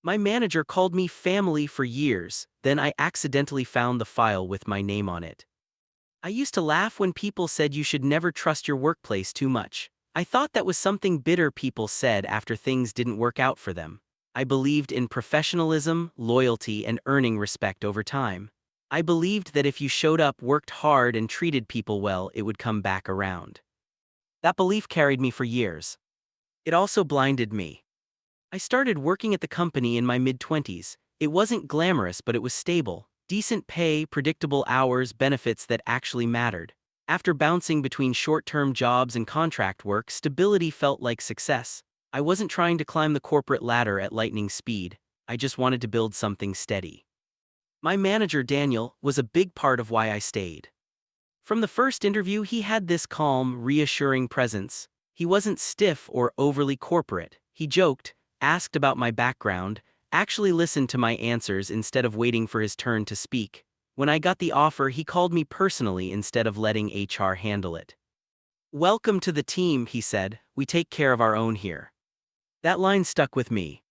My manager called me family for years, then I accidentally found the file with my name on it. I used to laugh when people said you should never trust your workplace too much. I thought that was something bitter people said after things didn't work out for them. I believed in professionalism, loyalty, and earning respect over time. I believed that if you showed up, worked hard, and treated people well, it would come back around. That belief carried me for years. It also blinded me. I started working at the company in my mid-20s. It wasn't glamorous, but it was stable. Decent pay, predictable hours, benefits that actually mattered. After bouncing between short-term jobs and contract work, stability felt like success. I wasn't trying to climb the corporate ladder at lightning speed. I just wanted to build something steady. My manager, Daniel, was a big part of why I stayed. From the first interview, he had this calm, reassuring presence. He wasn't stiff or overly corporate. He joked, asked about my background, actually listened to my answers instead of waiting for his turn to speak. When I got the offer, he called me personally instead of letting HR handle it. "Welcome to the team," he said. "We take care of our own here." That line stuck with me.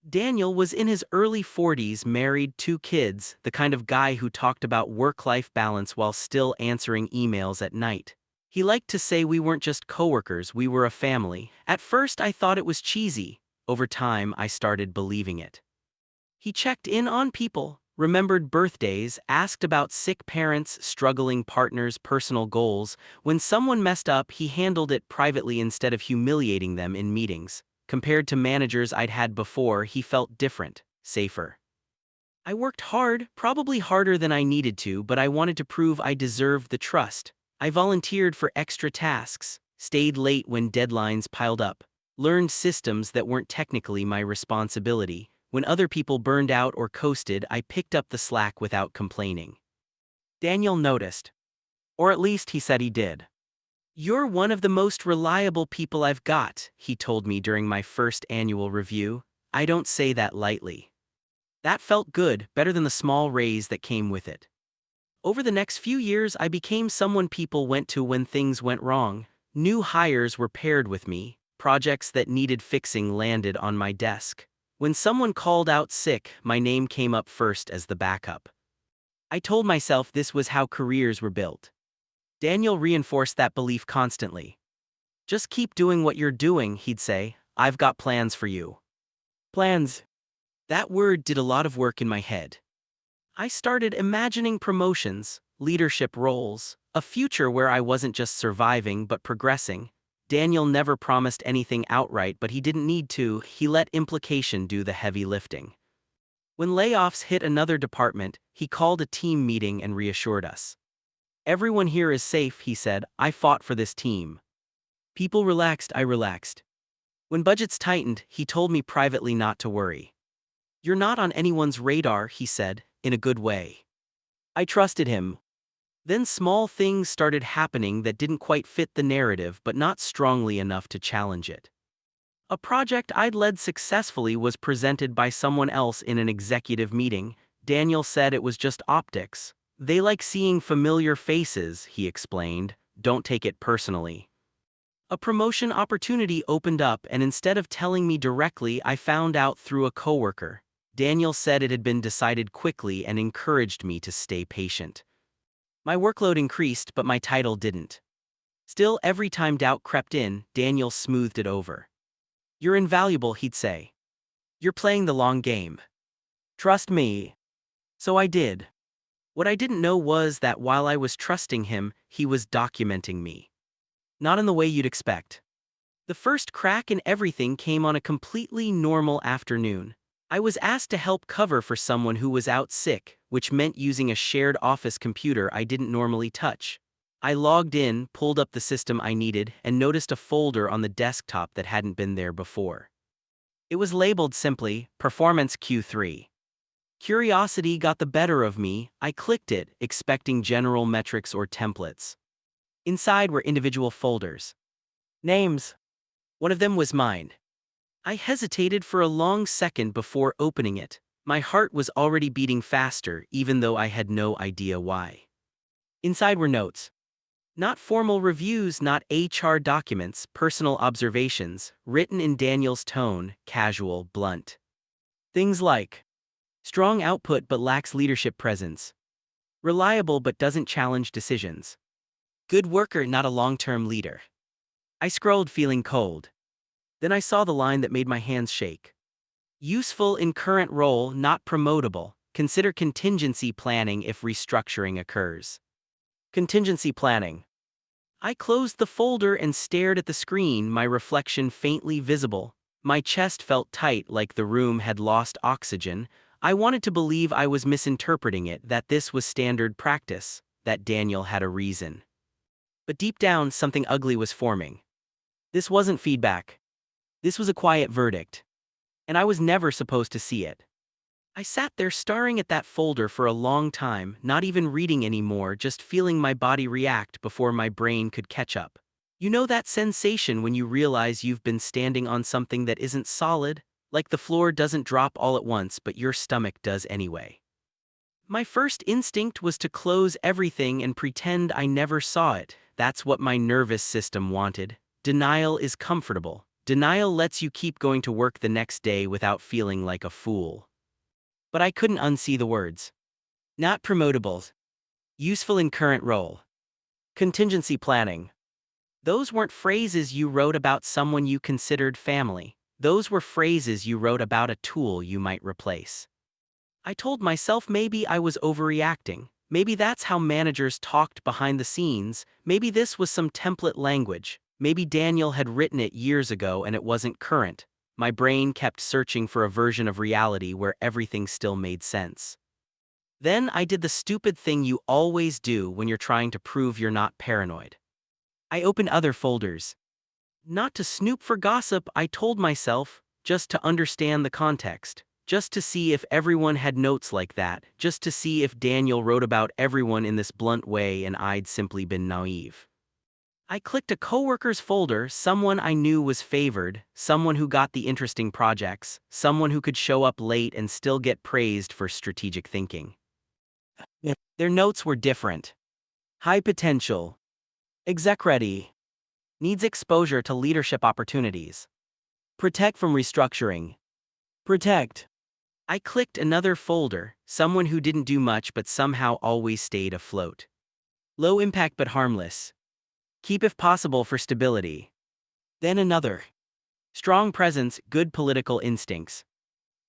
Daniel was in his early 40s, married, 2 kids, the kind of guy who talked about work-life balance while still answering emails at night. He liked to say we weren't just coworkers, we were a family. At first I thought it was cheesy. Over time I started believing it. He checked in on people, remembered birthdays, asked about sick parents, struggling partners, personal goals. When someone messed up, he handled it privately instead of humiliating them in meetings. Compared to managers I'd had before, he felt different, safer. I worked hard, probably harder than I needed to, but I wanted to prove I deserved the trust. I volunteered for extra tasks, stayed late when deadlines piled up, learned systems that weren't technically my responsibility. When other people burned out or coasted, I picked up the slack without complaining. Daniel noticed. Or at least he said he did. "You're one of the most reliable people I've got," he told me during my first annual review. I don't say that lightly. That felt good, better than the small raise that came with it. Over the next few years, I became someone people went to when things went wrong. New hires were paired with me. Projects that needed fixing landed on my desk. When someone called out sick, my name came up first as the backup. I told myself this was how careers were built. Daniel reinforced that belief constantly. "Just keep doing what you're doing," he'd say. "I've got plans for you." Plans. That word did a lot of work in my head. I started imagining promotions, leadership roles, a future where I wasn't just surviving but progressing. Daniel never promised anything outright, but he didn't need to. He let implication do the heavy lifting. When layoffs hit another department, he called a team meeting and reassured us. "Everyone here is safe," he said. "I fought for this team." People relaxed, I relaxed. When budgets tightened, he told me privately not to worry. "You're not on anyone's radar," he said, in a good way. I trusted him. Then small things started happening that didn't quite fit the narrative, but not strongly enough to challenge it. A project I'd led successfully was presented by someone else in an executive meeting. Daniel said it was just optics. "They like seeing familiar faces," he explained. "Don't take it personally." A promotion opportunity opened up, and instead of telling me directly, I found out through a coworker. Daniel said it had been decided quickly and encouraged me to stay patient. My workload increased, but my title didn't. Still, every time doubt crept in, Daniel smoothed it over. "You're invaluable," he'd say. "You're playing the long game. Trust me." So I did. What I didn't know was that while I was trusting him, he was documenting me. Not in the way you'd expect. The first crack in everything came on a completely normal afternoon. I was asked to help cover for someone who was out sick, which meant using a shared office computer I didn't normally touch. I logged in, pulled up the system I needed, and noticed a folder on the desktop that hadn't been there before. It was labeled simply, Performance Q3. Curiosity got the better of me. I clicked it, expecting general metrics or templates. Inside were individual folders. Names. One of them was mine. I hesitated for a long second before opening it. My heart was already beating faster, even though I had no idea why. Inside were notes. Not formal reviews, not HR documents, personal observations, written in Daniel's tone, casual, blunt. Things like strong output but lacks leadership presence, reliable but doesn't challenge decisions, good worker not a long-term leader. I scrolled feeling cold. Then I saw the line that made my hands shake. Useful in current role, not promotable. Consider contingency planning if restructuring occurs. Contingency planning. I closed the folder and stared at the screen, my reflection faintly visible. My chest felt tight like the room had lost oxygen. I wanted to believe I was misinterpreting it, that this was standard practice, that Daniel had a reason. But deep down, something ugly was forming. This wasn't feedback. This was a quiet verdict. And I was never supposed to see it. I sat there staring at that folder for a long time, not even reading anymore, just feeling my body react before my brain could catch up. You know that sensation when you realize you've been standing on something that isn't solid, like the floor doesn't drop all at once but your stomach does anyway. My first instinct was to close everything and pretend I never saw it. That's what my nervous system wanted. Denial is comfortable. Denial lets you keep going to work the next day without feeling like a fool. But I couldn't unsee the words. Not promotable. Useful in current role. Contingency planning. Those weren't phrases you wrote about someone you considered family. Those were phrases you wrote about a tool you might replace. I told myself maybe I was overreacting. Maybe that's how managers talked behind the scenes. Maybe this was some template language. Maybe Daniel had written it years ago and it wasn't current. My brain kept searching for a version of reality where everything still made sense. Then I did the stupid thing you always do when you're trying to prove you're not paranoid. I opened other folders. Not to snoop for gossip, I told myself, just to understand the context. Just to see if everyone had notes like that, just to see if Daniel wrote about everyone in this blunt way and I'd simply been naive. I clicked a coworker's folder, someone I knew was favored, someone who got the interesting projects, someone who could show up late and still get praised for strategic thinking. Their notes were different. High potential. Exec ready. Needs exposure to leadership opportunities. Protect from restructuring. Protect. I clicked another folder, someone who didn't do much but somehow always stayed afloat. Low impact but harmless. Keep if possible for stability. Then another. Strong presence, good political instincts.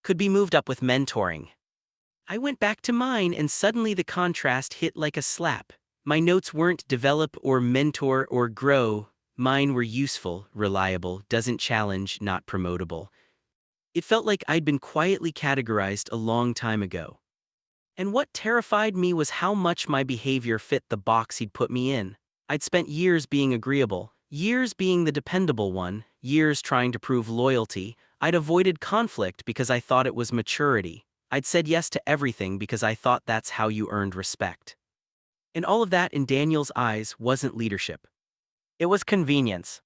Could be moved up with mentoring. I went back to mine and suddenly the contrast hit like a slap. My notes weren't develop or mentor or grow. Mine were useful, reliable, doesn't challenge, not promotable. It felt like I'd been quietly categorized a long time ago. And what terrified me was how much my behavior fit the box he'd put me in. I'd spent years being agreeable, years being the dependable one, years trying to prove loyalty. I'd avoided conflict because I thought it was maturity. I'd said yes to everything because I thought that's how you earned respect. And all of that in Daniel's eyes wasn't leadership. It was convenience.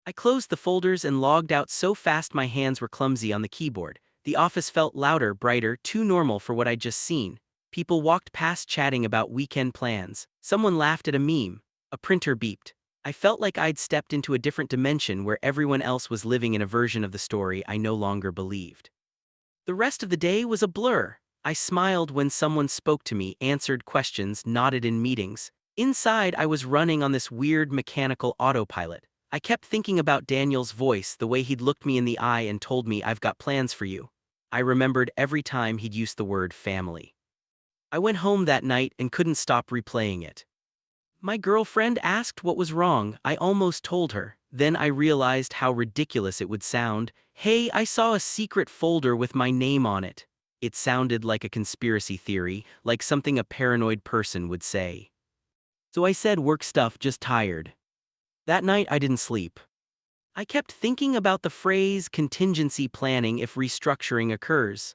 I closed the folders and logged out so fast my hands were clumsy on the keyboard. The office felt louder, brighter, too normal for what I'd just seen. People walked past chatting about weekend plans. Someone laughed at a meme. A printer beeped. I felt like I'd stepped into a different dimension where everyone else was living in a version of the story I no longer believed. The rest of the day was a blur. I smiled when someone spoke to me, answered questions, nodded in meetings. Inside, I was running on this weird mechanical autopilot. I kept thinking about Daniel's voice, the way he'd looked me in the eye and told me, "I've got plans for you." I remembered every time he'd used the word family. I went home that night and couldn't stop replaying it. My girlfriend asked what was wrong. I almost told her. Then I realized how ridiculous it would sound. "Hey, I saw a secret folder with my name on it." It sounded like a conspiracy theory, like something a paranoid person would say. So I said, "Work stuff, just tired." That night I didn't sleep. I kept thinking about the phrase contingency planning if restructuring occurs.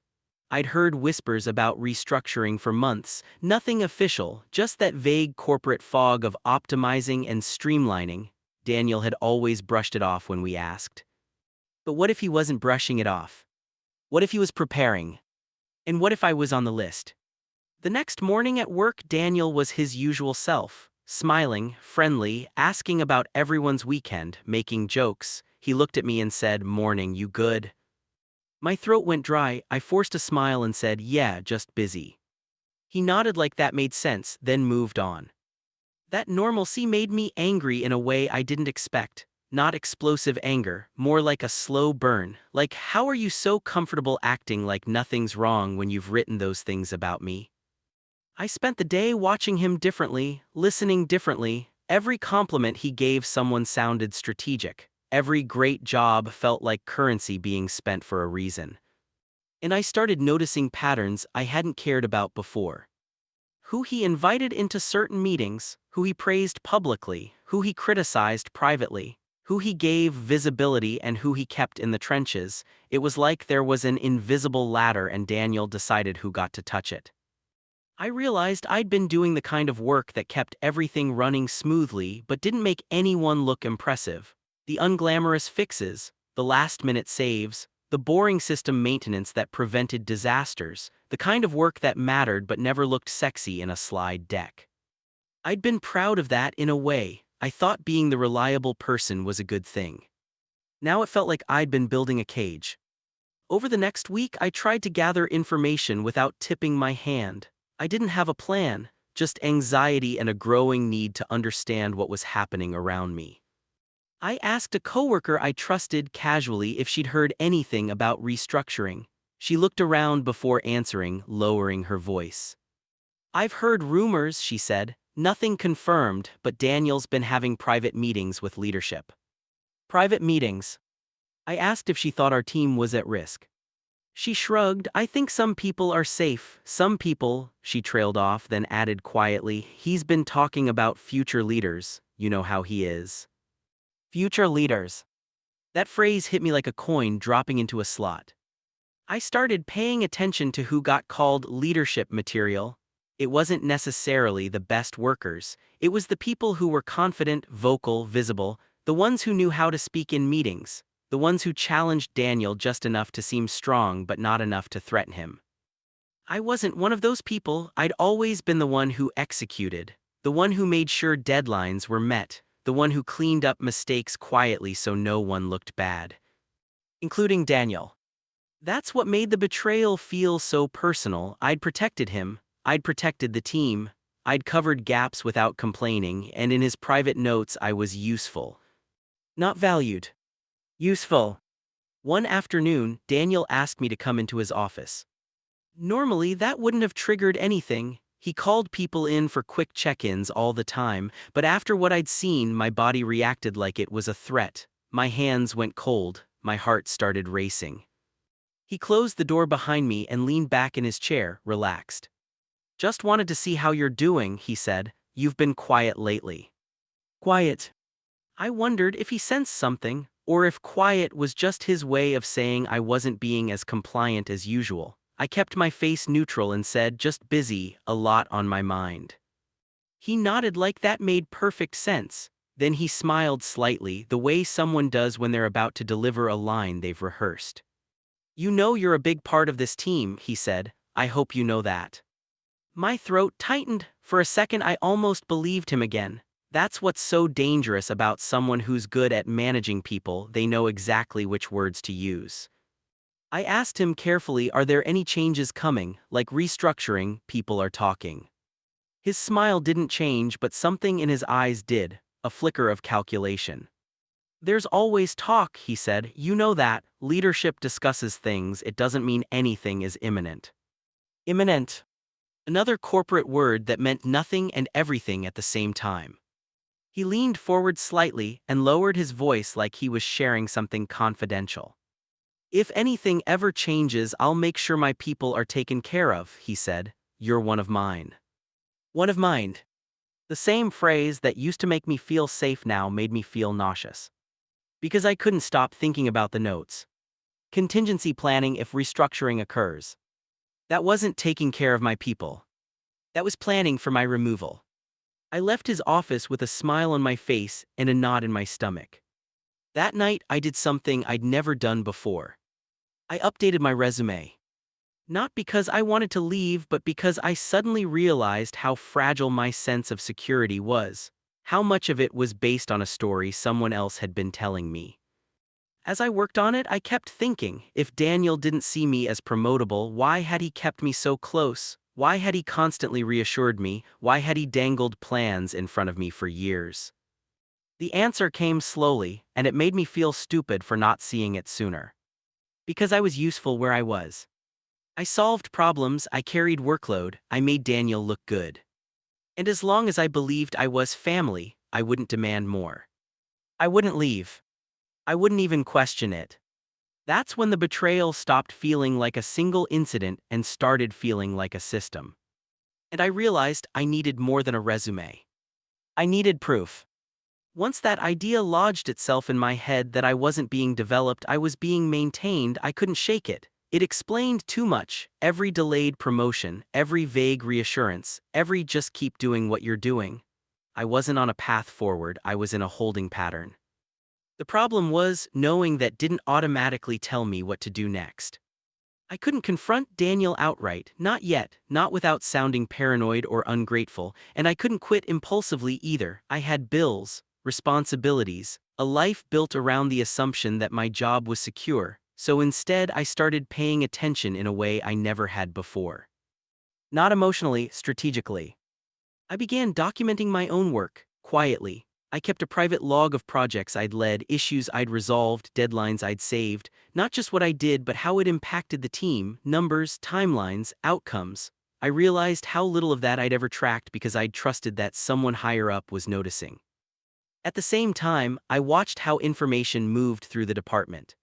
I'd heard whispers about restructuring for months, nothing official, just that vague corporate fog of optimizing and streamlining. Daniel had always brushed it off when we asked. But what if he wasn't brushing it off? What if he was preparing? And what if I was on the list? The next morning at work, Daniel was his usual self. Smiling, friendly, asking about everyone's weekend, making jokes. He looked at me and said, "Morning, you good?" My throat went dry, I forced a smile and said, "Yeah, just busy." He nodded like that made sense, then moved on. That normalcy made me angry in a way I didn't expect. Not explosive anger, more like a slow burn. Like, how are you so comfortable acting like nothing's wrong when you've written those things about me? I spent the day watching him differently, listening differently. Every compliment he gave someone sounded strategic. Every great job felt like currency being spent for a reason. And I started noticing patterns I hadn't cared about before. Who he invited into certain meetings, who he praised publicly, who he criticized privately, who he gave visibility and who he kept in the trenches. It was like there was an invisible ladder and Daniel decided who got to touch it. I realized I'd been doing the kind of work that kept everything running smoothly but didn't make anyone look impressive. The unglamorous fixes, the last-minute saves, the boring system maintenance that prevented disasters, the kind of work that mattered but never looked sexy in a slide deck. I'd been proud of that in a way. I thought being the reliable person was a good thing. Now it felt like I'd been building a cage. Over the next week, I tried to gather information without tipping my hand. I didn't have a plan, just anxiety and a growing need to understand what was happening around me. I asked a coworker I trusted casually if she'd heard anything about restructuring. She looked around before answering, lowering her voice. "I've heard rumors," she said. "Nothing confirmed, but Daniel's been having private meetings with leadership." Private meetings. I asked if she thought our team was at risk. She shrugged. "I think some people are safe. Some people," she trailed off, then added quietly, "He's been talking about future leaders. You know how he is." Future leaders. That phrase hit me like a coin dropping into a slot. I started paying attention to who got called leadership material. It wasn't necessarily the best workers. It was the people who were confident, vocal, visible, the ones who knew how to speak in meetings, the ones who challenged Daniel just enough to seem strong but not enough to threaten him. I wasn't one of those people. I'd always been the one who executed, the one who made sure deadlines were met, the one who cleaned up mistakes quietly so no one looked bad. Including Daniel. That's what made the betrayal feel so personal. I'd protected him, I'd protected the team, I'd covered gaps without complaining, and in his private notes I was useful. Not valued. Useful. One afternoon, Daniel asked me to come into his office. Normally, that wouldn't have triggered anything. He called people in for quick check-ins all the time, but after what I'd seen, my body reacted like it was a threat. My hands went cold, my heart started racing. He closed the door behind me and leaned back in his chair, relaxed. "Just wanted to see how you're doing," he said. "You've been quiet lately." Quiet. I wondered if he sensed something, or if quiet was just his way of saying I wasn't being as compliant as usual. I kept my face neutral and said, "Just busy, a lot on my mind." He nodded like that made perfect sense. Then he smiled slightly, the way someone does when they're about to deliver a line they've rehearsed. "You know you're a big part of this team," he said. "I hope you know that." My throat tightened. For a second I almost believed him again. That's what's so dangerous about someone who's good at managing people. They know exactly which words to use. I asked him carefully, "Are there any changes coming, like restructuring? People are talking." His smile didn't change, but something in his eyes did, a flicker of calculation. "There's always talk," he said. "You know that. Leadership discusses things. It doesn't mean anything is imminent." Imminent. Another corporate word that meant nothing and everything at the same time. He leaned forward slightly and lowered his voice like he was sharing something confidential. "If anything ever changes, I'll make sure my people are taken care of," he said. "You're one of mine." One of mine. The same phrase that used to make me feel safe now made me feel nauseous. Because I couldn't stop thinking about the notes. Contingency planning if restructuring occurs. That wasn't taking care of my people. That was planning for my removal. I left his office with a smile on my face and a knot in my stomach. That night, I did something I'd never done before. I updated my resume. Not because I wanted to leave, but because I suddenly realized how fragile my sense of security was, how much of it was based on a story someone else had been telling me. As I worked on it, I kept thinking, if Daniel didn't see me as promotable, why had he kept me so close? Why had he constantly reassured me? Why had he dangled plans in front of me for years? The answer came slowly, and it made me feel stupid for not seeing it sooner. Because I was useful where I was. I solved problems, I carried workload, I made Daniel look good. And as long as I believed I was family, I wouldn't demand more. I wouldn't leave. I wouldn't even question it. That's when the betrayal stopped feeling like a single incident and started feeling like a system. And I realized I needed more than a resume. I needed proof. Once that idea lodged itself in my head that I wasn't being developed, I was being maintained, I couldn't shake it. It explained too much: every delayed promotion, every vague reassurance, every just keep doing what you're doing. I wasn't on a path forward, I was in a holding pattern. The problem was, knowing that didn't automatically tell me what to do next. I couldn't confront Daniel outright, not yet, not without sounding paranoid or ungrateful, and I couldn't quit impulsively either. I had bills, responsibilities, a life built around the assumption that my job was secure, so instead I started paying attention in a way I never had before. Not emotionally, strategically. I began documenting my own work, quietly. I kept a private log of projects I'd led, issues I'd resolved, deadlines I'd saved, not just what I did but how it impacted the team, numbers, timelines, outcomes. I realized how little of that I'd ever tracked because I'd trusted that someone higher up was noticing. At the same time, I watched how information moved through the department.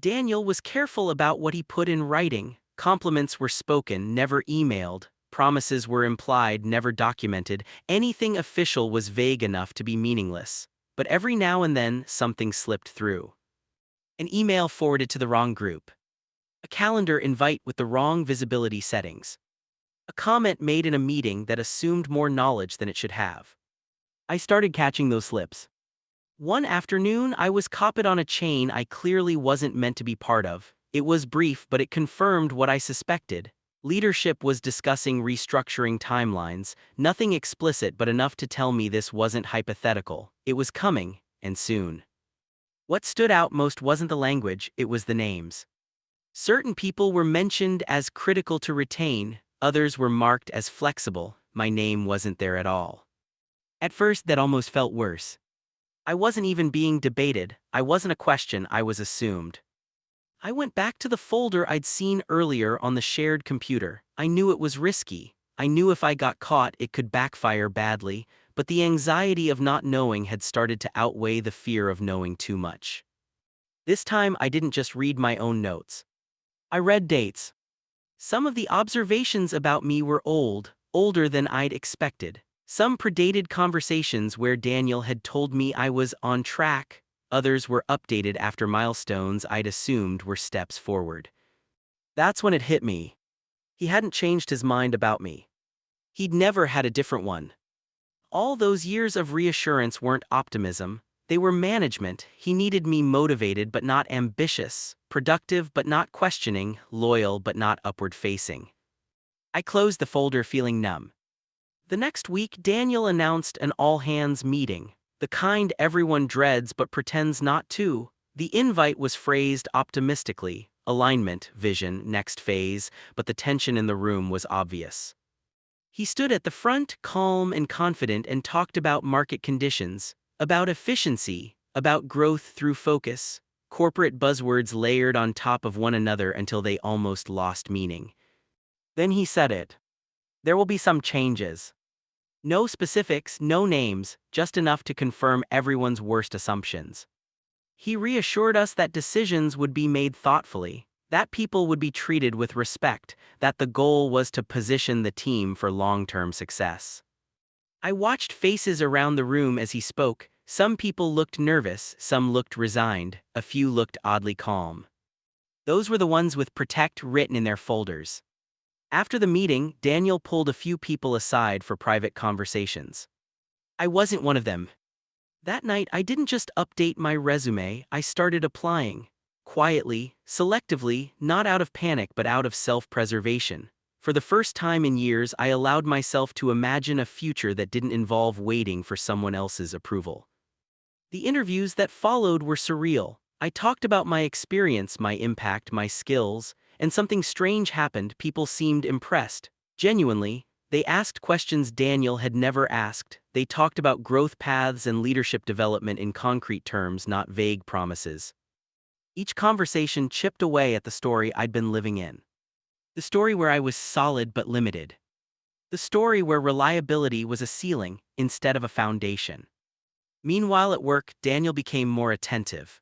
Daniel was careful about what he put in writing. Compliments were spoken, never emailed. Promises were implied, never documented. Anything official was vague enough to be meaningless. But every now and then, something slipped through. An email forwarded to the wrong group. A calendar invite with the wrong visibility settings. A comment made in a meeting that assumed more knowledge than it should have. I started catching those slips. One afternoon, I was copied on a chain I clearly wasn't meant to be part of. It was brief, but it confirmed what I suspected. Leadership was discussing restructuring timelines, nothing explicit but enough to tell me this wasn't hypothetical. It was coming, and soon. What stood out most wasn't the language, it was the names. Certain people were mentioned as critical to retain, others were marked as flexible. My name wasn't there at all. At first, that almost felt worse. I wasn't even being debated, I wasn't a question, I was assumed. I went back to the folder I'd seen earlier on the shared computer. I knew it was risky. I knew if I got caught it could backfire badly, but the anxiety of not knowing had started to outweigh the fear of knowing too much. This time I didn't just read my own notes. I read dates. Some of the observations about me were old, older than I'd expected. Some predated conversations where Daniel had told me I was on track. Others were updated after milestones I'd assumed were steps forward. That's when it hit me. He hadn't changed his mind about me. He'd never had a different one. All those years of reassurance weren't optimism, they were management. He needed me motivated but not ambitious, productive but not questioning, loyal but not upward-facing. I closed the folder feeling numb. The next week, Daniel announced an all-hands meeting. The kind everyone dreads but pretends not to. The invite was phrased optimistically: alignment, vision, next phase, but the tension in the room was obvious. He stood at the front, calm and confident, and talked about market conditions, about efficiency, about growth through focus, corporate buzzwords layered on top of one another until they almost lost meaning. Then he said it. There will be some changes. No specifics, no names, just enough to confirm everyone's worst assumptions. He reassured us that decisions would be made thoughtfully, that people would be treated with respect, that the goal was to position the team for long-term success. I watched faces around the room as he spoke. Some people looked nervous, some looked resigned, a few looked oddly calm. Those were the ones with "protect" written in their folders. After the meeting, Daniel pulled a few people aside for private conversations. I wasn't one of them. That night, I didn't just update my resume, I started applying. Quietly, selectively, not out of panic but out of self-preservation. For the first time in years, I allowed myself to imagine a future that didn't involve waiting for someone else's approval. The interviews that followed were surreal. I talked about my experience, my impact, my skills, and something strange happened. People seemed impressed. Genuinely, they asked questions Daniel had never asked. They talked about growth paths and leadership development in concrete terms, not vague promises. Each conversation chipped away at the story I'd been living in. The story where I was solid but limited. The story where reliability was a ceiling instead of a foundation. Meanwhile at work, Daniel became more attentive.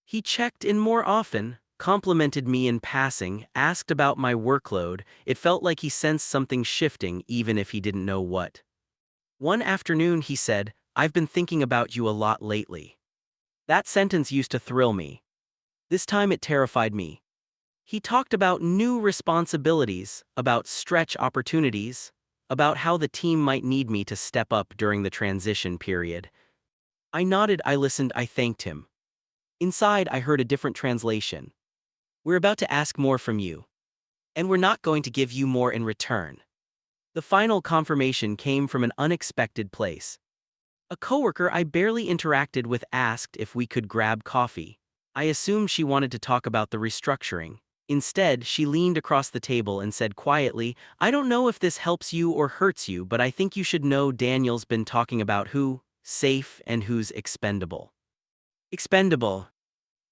He checked in more often, complimented me in passing, asked about my workload. It felt like he sensed something shifting even if he didn't know what. One afternoon he said, "I've been thinking about you a lot lately." That sentence used to thrill me. This time it terrified me. He talked about new responsibilities, about stretch opportunities, about how the team might need me to step up during the transition period. I nodded, I listened, I thanked him. Inside, I heard a different translation. "We're about to ask more from you. And we're not going to give you more in return." The final confirmation came from an unexpected place. A coworker I barely interacted with asked if we could grab coffee. I assumed she wanted to talk about the restructuring. Instead, she leaned across the table and said quietly, "I don't know if this helps you or hurts you, but I think you should know Daniel's been talking about who's safe and who's expendable." Expendable.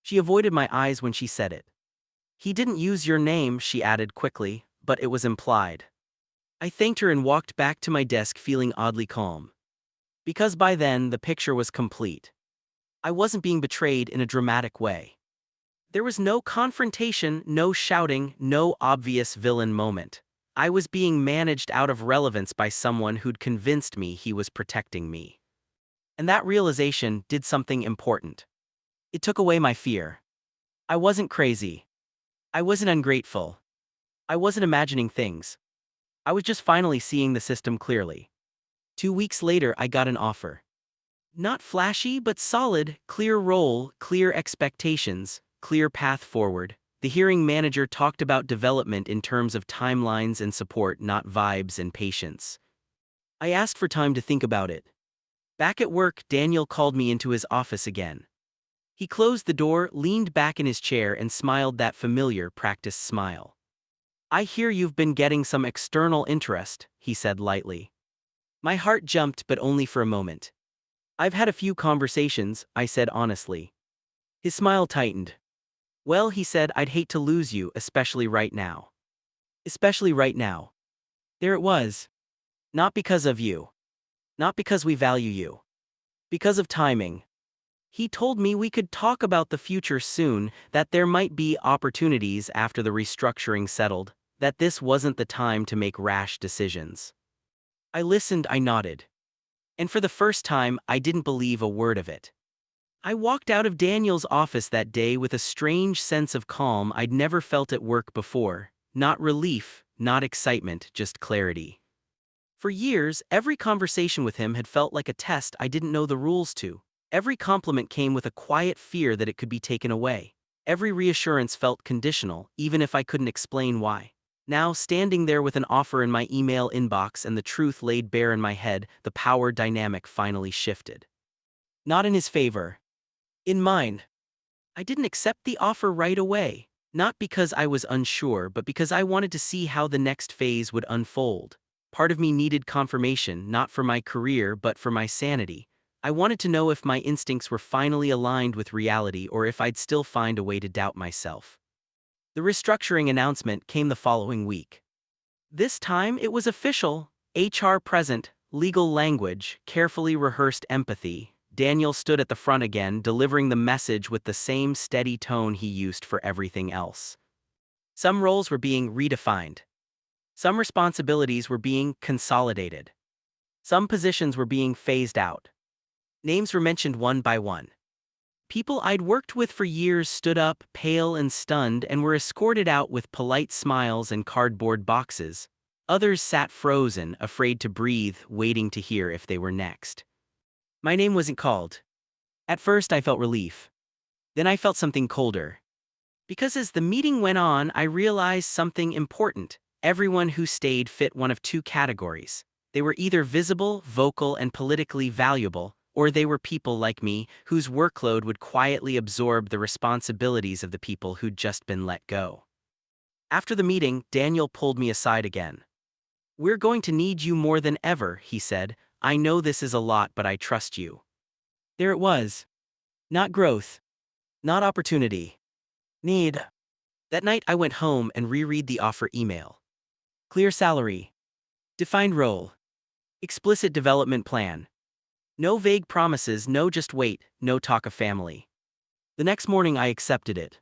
She avoided my eyes when she said it. "He didn't use your name," she added quickly, but it was implied. I thanked her and walked back to my desk feeling oddly calm. Because by then, the picture was complete. I wasn't being betrayed in a dramatic way. There was no confrontation, no shouting, no obvious villain moment. I was being managed out of relevance by someone who'd convinced me he was protecting me. And that realization did something important. It took away my fear. I wasn't crazy. I wasn't ungrateful. I wasn't imagining things. I was just finally seeing the system clearly. 2 weeks later, I got an offer. Not flashy, but solid, clear role, clear expectations, clear path forward. The hearing manager talked about development in terms of timelines and support, not vibes and patience. I asked for time to think about it. Back at work, Daniel called me into his office again. He closed the door, leaned back in his chair, and smiled that familiar, practiced smile. "I hear you've been getting some external interest," he said lightly. My heart jumped, but only for a moment. "I've had a few conversations," I said honestly. His smile tightened. "Well," he said, "I'd hate to lose you, especially right now." Especially right now. There it was. Not because of you. Not because we value you. Because of timing. He told me we could talk about the future soon, that there might be opportunities after the restructuring settled, that this wasn't the time to make rash decisions. I listened, I nodded. And for the first time, I didn't believe a word of it. I walked out of Daniel's office that day with a strange sense of calm I'd never felt at work before. Not relief, not excitement, just clarity. For years, every conversation with him had felt like a test I didn't know the rules to. Every compliment came with a quiet fear that it could be taken away. Every reassurance felt conditional, even if I couldn't explain why. Now, standing there with an offer in my email inbox and the truth laid bare in my head, the power dynamic finally shifted. Not in his favor. In mine. I didn't accept the offer right away. Not because I was unsure, but because I wanted to see how the next phase would unfold. Part of me needed confirmation, not for my career, but for my sanity. I wanted to know if my instincts were finally aligned with reality or if I'd still find a way to doubt myself. The restructuring announcement came the following week. This time it was official, HR present, legal language, carefully rehearsed empathy. Daniel stood at the front again, delivering the message with the same steady tone he used for everything else. Some roles were being redefined. Some responsibilities were being consolidated. Some positions were being phased out. Names were mentioned one by one. People I'd worked with for years stood up, pale and stunned, and were escorted out with polite smiles and cardboard boxes. Others sat frozen, afraid to breathe, waiting to hear if they were next. My name wasn't called. At first I felt relief. Then I felt something colder. Because as the meeting went on, I realized something important. Everyone who stayed fit one of two categories. They were either visible, vocal, and politically valuable, or they were people like me whose workload would quietly absorb the responsibilities of the people who'd just been let go. After the meeting, Daniel pulled me aside again. "We're going to need you more than ever," he said. "I know this is a lot, but I trust you." There it was. Not growth. Not opportunity. Need. That night I went home and reread the offer email. Clear salary. Defined role. Explicit development plan. No vague promises, no just wait, no talk of family. The next morning I accepted it.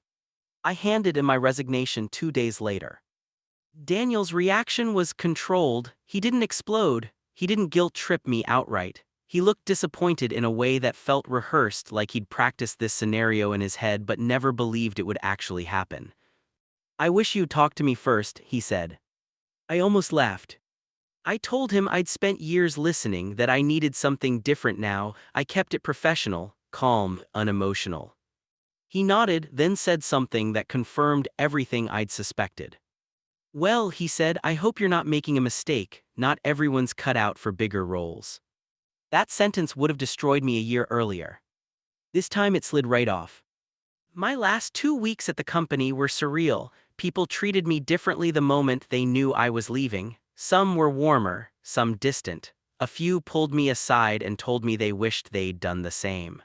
I handed in my resignation 2 days later. Daniel's reaction was controlled. He didn't explode. He didn't guilt-trip me outright. He looked disappointed in a way that felt rehearsed, like he'd practiced this scenario in his head but never believed it would actually happen. "I wish you'd talk to me first," he said. I almost laughed. I told him I'd spent years listening, that I needed something different now. I kept it professional, calm, unemotional. He nodded, then said something that confirmed everything I'd suspected. "Well," he said, "I hope you're not making a mistake. Not everyone's cut out for bigger roles." That sentence would have destroyed me a year earlier. This time it slid right off. My last 2 weeks at the company were surreal. People treated me differently the moment they knew I was leaving. Some were warmer, some distant. A few pulled me aside and told me they wished they'd done the same.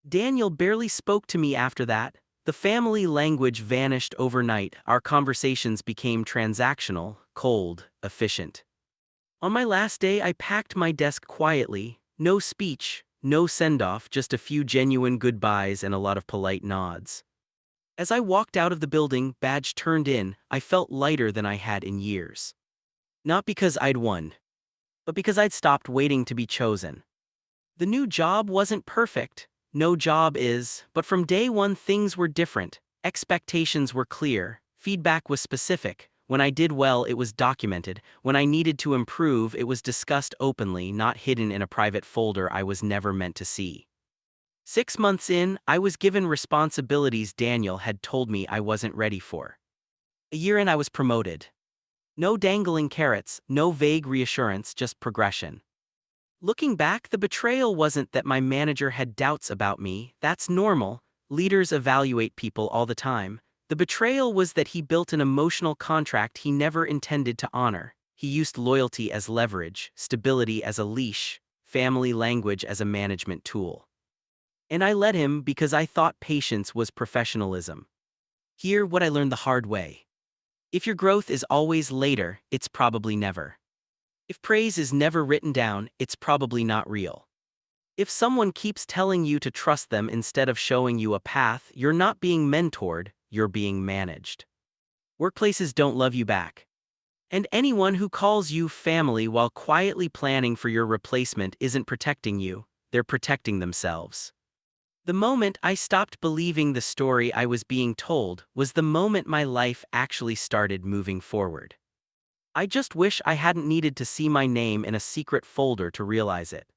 Daniel barely spoke to me after that. The family language vanished overnight. Our conversations became transactional, cold, efficient. On my last day, I packed my desk quietly. No speech, no send-off, just a few genuine goodbyes and a lot of polite nods. As I walked out of the building, badge turned in, I felt lighter than I had in years. Not because I'd won, but because I'd stopped waiting to be chosen. The new job wasn't perfect. No job is, but from day one things were different. Expectations were clear, feedback was specific. When I did well, it was documented. When I needed to improve, it was discussed openly, not hidden in a private folder I was never meant to see. 6 months in, I was given responsibilities Daniel had told me I wasn't ready for. A year in, I was promoted. No dangling carrots, no vague reassurance, just progression. Looking back, the betrayal wasn't that my manager had doubts about me. That's normal. Leaders evaluate people all the time. The betrayal was that he built an emotional contract he never intended to honor. He used loyalty as leverage, stability as a leash, family language as a management tool. And I let him because I thought patience was professionalism. Here, what I learned the hard way. If your growth is always later, it's probably never. If praise is never written down, it's probably not real. If someone keeps telling you to trust them instead of showing you a path, you're not being mentored, you're being managed. Workplaces don't love you back. And anyone who calls you family while quietly planning for your replacement isn't protecting you, they're protecting themselves. The moment I stopped believing the story I was being told was the moment my life actually started moving forward. I just wish I hadn't needed to see my name in a secret folder to realize it.